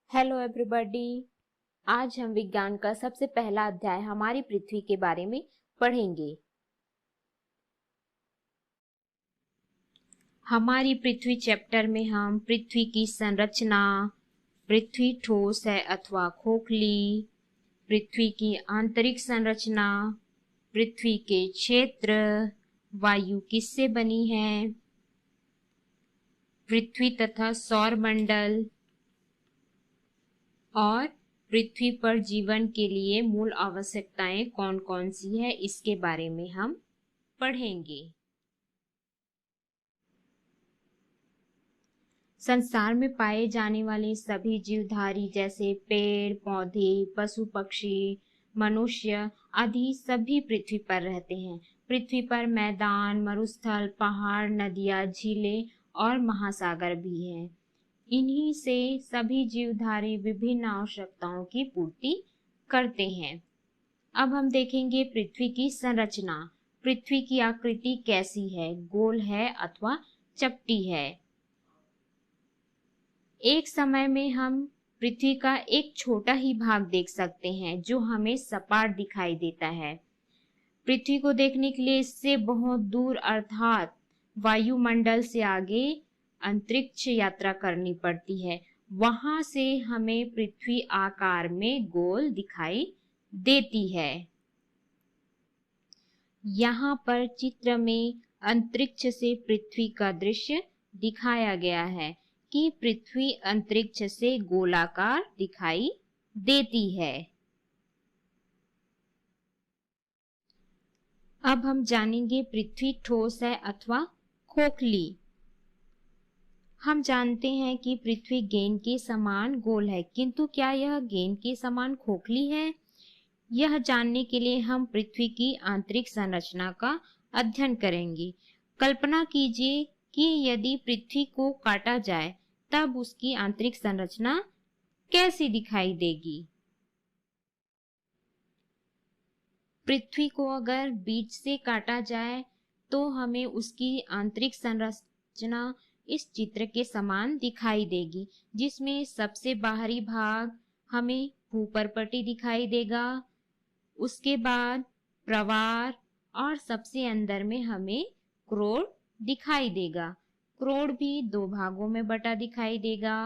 Hello everybody. आज हम विज्ञान का सबसे पहला अध्याय हमारी पृथ्वी के बारे में पढ़ेंगे। हमारी पृथ्वी चैप्टर में हम पृथ्वी की संरचना, पृथ्वी ठोस है अथवा खोखली, पृथ्वी की आंतरिक संरचना, पृथ्वी के क्षेत्र, वायु किससे बनी है, पृथ्वी तथा सौर मंडल और पृथ्वी पर जीवन के लिए मूल आवश्यकताएं कौन कौन सी है, इसके बारे में हम पढ़ेंगे। संसार में पाए जाने वाले सभी जीवधारी जैसे पेड़ पौधे, पशु पक्षी, मनुष्य आदि सभी पृथ्वी पर रहते हैं। पृथ्वी पर मैदान, मरुस्थल, पहाड़, नदियां, झीलें और महासागर भी हैं। इन्हीं से सभी जीवधारी विभिन्न आवश्यकताओं की पूर्ति करते हैं। अब हम देखेंगे पृथ्वी की संरचना। पृथ्वी की आकृति कैसी है, गोल है अथवा चपटी है। एक समय में हम पृथ्वी का एक छोटा ही भाग देख सकते हैं जो हमें सपाट दिखाई देता है। पृथ्वी को देखने के लिए इससे बहुत दूर अर्थात वायुमंडल से आगे अंतरिक्ष यात्रा करनी पड़ती है। वहां से हमें पृथ्वी आकार में गोल दिखाई देती है। यहाँ पर चित्र में अंतरिक्ष से पृथ्वी का दृश्य दिखाया गया है कि पृथ्वी अंतरिक्ष से गोलाकार दिखाई देती है। अब हम जानेंगे पृथ्वी ठोस है अथवा खोखली। हम जानते हैं कि पृथ्वी गेंद के समान गोल है, किंतु क्या यह गेंद के समान खोखली है? यह जानने के लिए हम पृथ्वी की आंतरिक संरचना का अध्ययन करेंगे। कल्पना कीजिए कि यदि पृथ्वी को काटा जाए तब उसकी आंतरिक संरचना कैसी दिखाई देगी। पृथ्वी को अगर बीच से काटा जाए तो हमें उसकी आंतरिक संरचना इस चित्र के समान दिखाई देगी, जिसमें सबसे बाहरी भाग हमें भूपर्पटी दिखाई देगा, उसके बाद प्रवार और सबसे अंदर में हमें क्रोड़ दिखाई देगा। क्रोड़ भी दो भागों में बटा दिखाई देगा,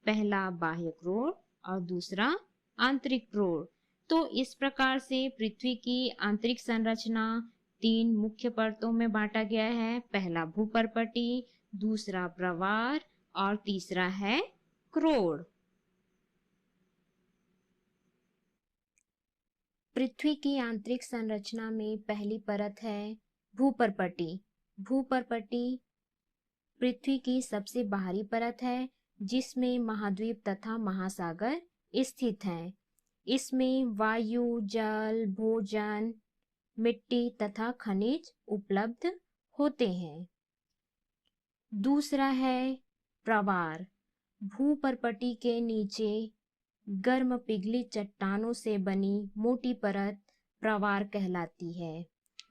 पहला बाह्य क्रोड़ और दूसरा आंतरिक क्रोड़। तो इस प्रकार से पृथ्वी की आंतरिक संरचना तीन मुख्य परतों में बांटा गया है। पहला भूपर्पटी, दूसरा प्रवार और तीसरा है क्रोड़। पृथ्वी की आंतरिक संरचना में पहली परत है भूपर्पटी। भूपर्पटी पृथ्वी की सबसे बाहरी परत है, जिसमें महाद्वीप तथा महासागर स्थित हैं। इसमें वायु, जल, भोजन, मिट्टी तथा खनिज उपलब्ध होते हैं। दूसरा है प्रवार। भूपर्पटी के नीचे गर्म पिघली चट्टानों से बनी मोटी परत प्रवार कहलाती है।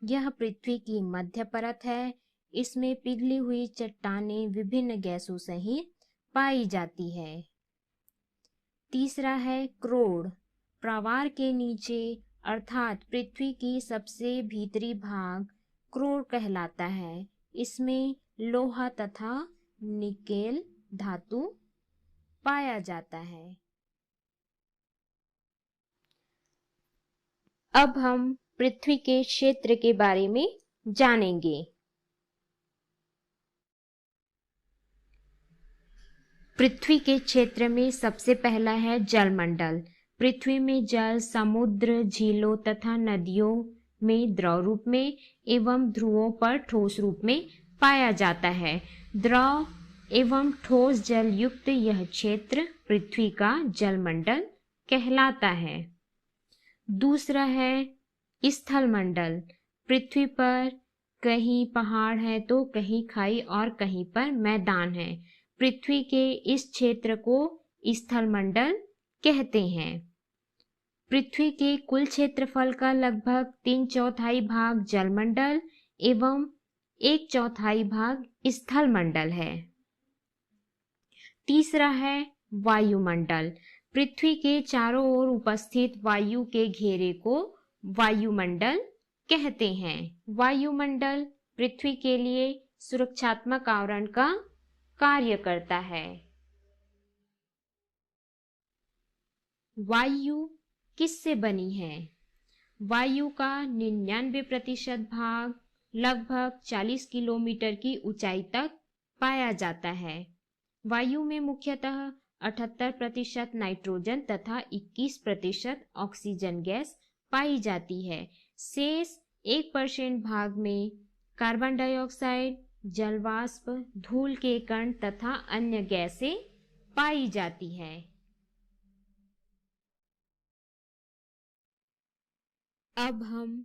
यह पृथ्वी की मध्य परत है। इसमें पिघली हुई चट्टानें विभिन्न गैसों सहित पाई जाती है। तीसरा है क्रोड़। प्रवार के नीचे अर्थात पृथ्वी की सबसे भीतरी भाग क्रोड़ कहलाता है। इसमें लोहा तथा निकेल धातु पाया जाता है। अब हम पृथ्वी के क्षेत्र के बारे में जानेंगे। पृथ्वी के क्षेत्र में सबसे पहला है जलमंडल। पृथ्वी में जल समुद्र, झीलों तथा नदियों में द्रव रूप में एवं ध्रुवों पर ठोस रूप में पाया जाता है। द्रव एवं ठोस जल युक्त यह क्षेत्र पृथ्वी का जलमंडल कहलाता है। दूसरा है स्थल मंडल। पृथ्वी पर कहीं पहाड़ है तो कहीं खाई और कहीं पर मैदान है। पृथ्वी के इस क्षेत्र को स्थल मंडल कहते हैं। पृथ्वी के कुल क्षेत्रफल का लगभग 3/4 भाग जलमंडल एवं 1/4 भाग स्थल मंडल है। तीसरा है वायुमंडल। पृथ्वी के चारों ओर उपस्थित वायु के घेरे को वायुमंडल कहते हैं। वायुमंडल पृथ्वी के लिए सुरक्षात्मक आवरण का कार्य करता है। वायु किससे बनी है? वायु का 99% भाग लगभग 40 किलोमीटर की ऊंचाई तक पाया जाता है। वायु में मुख्यतः 78% नाइट्रोजन तथा 21% ऑक्सीजन गैस पाई जाती है। शेष 1% भाग में कार्बन डाइऑक्साइड, जलवाष्प, धूल के कण तथा अन्य गैसें पाई जाती है। अब हम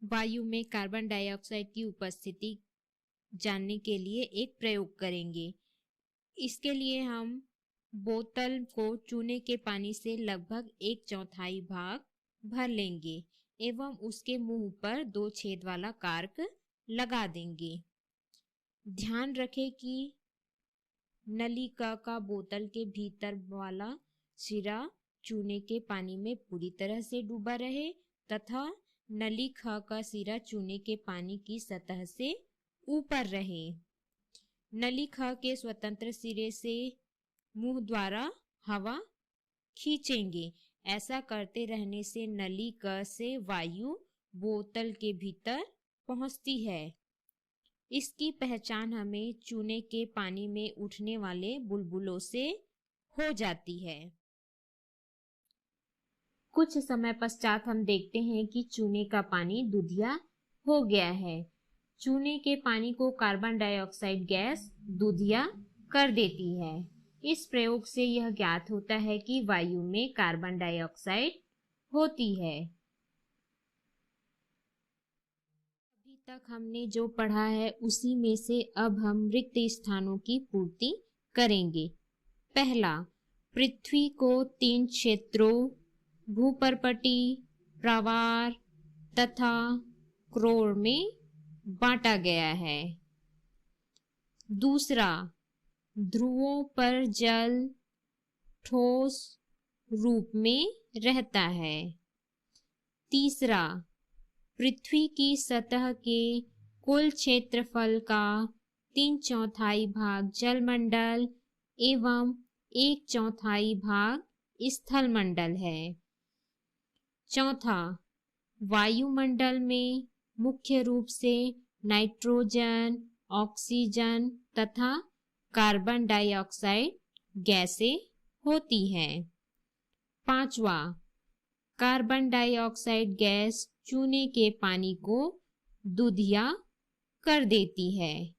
वायु में कार्बन डाइऑक्साइड की उपस्थिति जानने के लिए एक प्रयोग करेंगे। इसके लिए हम बोतल को चूने के पानी से लगभग 1/4 भाग भर लेंगे एवं उसके मुंह पर 2 छेद वाला कार्क लगा देंगे। ध्यान रखें कि नलिका का बोतल के भीतर वाला सिरा चूने के पानी में पूरी तरह से डूबा रहे तथा नलिका का सिरा चूने के पानी की सतह से ऊपर रहे। नलिका के स्वतंत्र सिरे से मुंह द्वारा हवा खींचेंगे। ऐसा करते रहने से नलिका से वायु बोतल के भीतर पहुंचती है। इसकी पहचान हमें चूने के पानी में उठने वाले बुलबुलों से हो जाती है। कुछ समय पश्चात हम देखते हैं कि चूने का पानी दूधिया हो गया है। चूने के पानी को कार्बन डाइऑक्साइड गैस दूधिया कर देती है। इस प्रयोग से यह ज्ञात होता है कि वायु में कार्बन डाइऑक्साइड होती है। अभी तक हमने जो पढ़ा है उसी में से अब हम रिक्त स्थानों की पूर्ति करेंगे। पहला, पृथ्वी को 3 क्षेत्रों भूपर्पटी, प्रावार तथा क्रोड़ में बांटा गया है। दूसरा, ध्रुवों पर जल ठोस रूप में रहता है। तीसरा, पृथ्वी की सतह के कुल क्षेत्रफल का 3/4 भाग जलमंडल एवं 1/4 भाग स्थलमंडल है। चौथा, वायुमंडल में मुख्य रूप से नाइट्रोजन, ऑक्सीजन तथा कार्बन डाइऑक्साइड गैसें होती हैं। पांचवा, कार्बन डाइऑक्साइड गैस चूने के पानी को दूधिया कर देती है।